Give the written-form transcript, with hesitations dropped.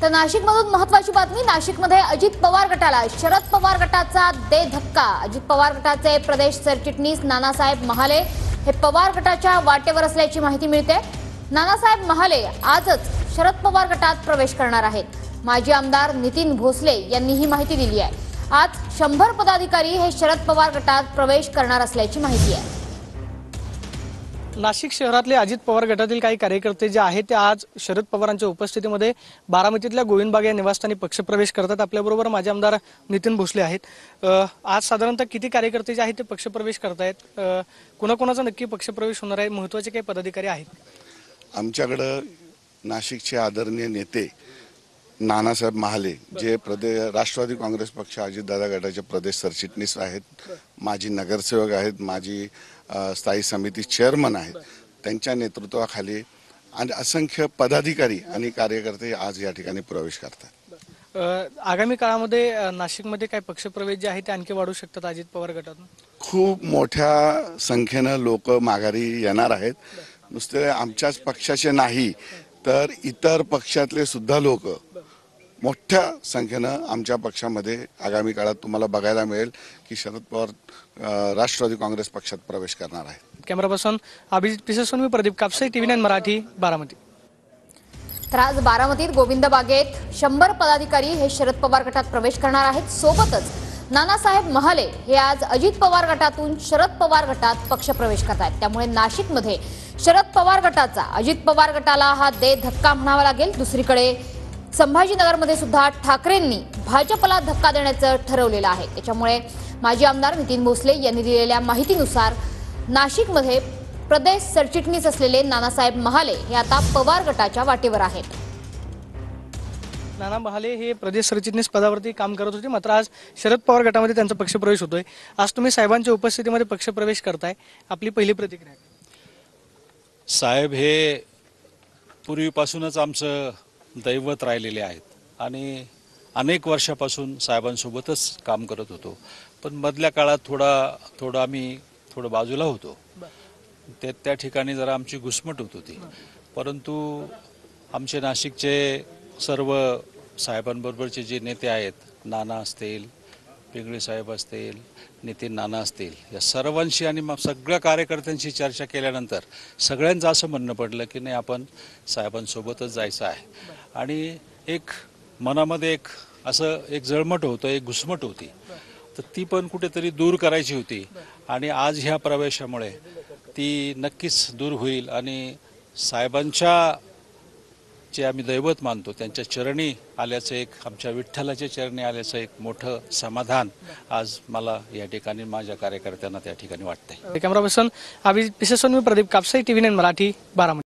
तर नाशिकमधून महत्त्वाची बातमी। नाशिकमध्ये अजित पवार गटाला शरद पवार गटाचा दे धक्का। अजित पवार गटाचे प्रदेश सरचिटणीस नानासाहेब महाले हे पवार गटाच्या वाटेवर असल्याची माहिती मिळते। नानासाहेब महाले आजच शरद पवार गटात प्रवेश करणार आहेत। माजी आमदार नितीन भोसले यांनी ही माहिती दिली आहे। आज 100 पदाधिकारी हे शरद पवार गटात प्रवेश करणार असल्याची माहिती आहे। नाशिक शहरातले अजित पवार गटातील काही कार्यकर्ते जे आहेत ते आज शरद पवारांच्या उपस्थितीमध्ये बारामतीतल्या गोविंदबाग या निवासस्थानी पक्षप्रवेश करतात। आपल्याबरोबर माजी आमदार नितीन भोसले आहेत। आज साधारणतः किती कार्यकर्ते जे आहेत ते पक्षप्रवेश करतायत, कोणाकोणाचा नक्की पक्षप्रवेश होणार आहे, महत्त्वाचे काही पदाधिकारी आहेत? आमच्याकडे नाशिकचे आदरणीय नेते नानासाहेब महाले जे राष्ट्रवादी काँग्रेस पक्ष अजितदादा गटाचे प्रदेश सरचिटणीस आहेत, माजी नगरसेवक आहेत, माजी स्थायी समिती चेअरमन आहेत, त्यांच्या नेतृत्वाखाली आणि असंख्य पदाधिकारी आणि कार्यकर्ते आज या ठिकाणी प्रवेश करतात। आगामी काळामध्ये नाशिकमध्ये काय पक्षप्रवेश जे आहे ते आणखी वाढू शकतात अजित पवार गटातून? खूप मोठ्या संख्येने लोक माघारी येणार आहेत। नुसते आमच्याच पक्षाचे नाही तर इतर पक्षातले सुद्धा लोक मोठ्या संख्येनं आमच्या पक्षामध्ये आगामी काळात तुम्हाला बघायला मिळेल की शरद पवार राष्ट्रवादी काँग्रेस पक्षात प्रवेश करणार आहेत। कॅमेरा पर्सन अभिजित पिसेसोन, मी प्रदीप कापसे, TV9 मराठी, बारामती। तर आज बारामतीत गोविंदबागेत 100 पदाधिकारी हे शरद पवार गटात प्रवेश करणार आहेत। सोबतच नानासाहेब महाले हे आज अजित पवार गटातून शरद पवार गटात पक्षप्रवेश करतात। त्यामुळे नाशिकमध्ये शरद पवार गटाचा अजित पवार गटाला हा दे धक्का म्हणावा लागेल। दुसरीकडे संभाजीनगरमध्ये सुद्धा ठाकरेंनी भाजपला धक्का देण्याचं ठरवलेलं आहे। त्याच्यामुळे माजी आमदार नितीन भोसले यांनी दिलेल्या माहितीनुसार नाशिकमध्ये प्रदेश सरचिटणीस असलेले नानासाहेब महाले हे आता पवार गटाच्या वाटेवर आहेत। नाना महाले हे प्रदेश सरचिटणीस पदावरती काम करत होते, मात्र आज शरद पवार गटामध्ये त्यांचा पक्षप्रवेश होतोय। आज तुम्ही साहेबांच्या उपस्थितीमध्ये पक्षप्रवेश करताय, आपली पहिली प्रतिक्रिया? साहेब हे पूर्वीपासूनच आमचं दैवत राहिलेले आहेत आणि अनेक वर्षापासून साहेबांसोबतच काम करत होतो। पण मधल्या काळात थोडं आम्ही बाजूला होतो, त्या ठिकाणी जरा आमची घुसमट होत होती। परंतु आमचे नाशिकचे सर्व साहेबांबरोबरचे जे नेते आहेत, नाना असतील, पिंगळे साहेब असतील, नितीन नाना असतील, या सर्वांशी आणि मग सगळ्या कार्यकर्त्यांशी चर्चा केल्यानंतर सगळ्यांचं असं म्हणणं पडलं की नाही, आपण साहेबांसोबतच जायचं आहे। आणि एक मनामध्ये एक जळमट होतं, एक घुसमट होती, तर ती पण कुठेतरी दूर करायची होती। आणि आज ह्या प्रवेशामुळे ती नक्कीच दूर होईल आणि साहेबांच्या जे आम्ही दैवत मानतो त्यांच्या चरणी आल्याचं, एक आमच्या विठ्ठलाच्या चरणी आल्याचं एक मोठं समाधान आज मला या ठिकाणी माझ्या कार्यकर्त्यांना त्या ठिकाणी वाटतंय। कॅमेरा पर्सन अभिजित पिसेसोन, मी प्रदीप कापसे, TV9 मराठी, बारामती।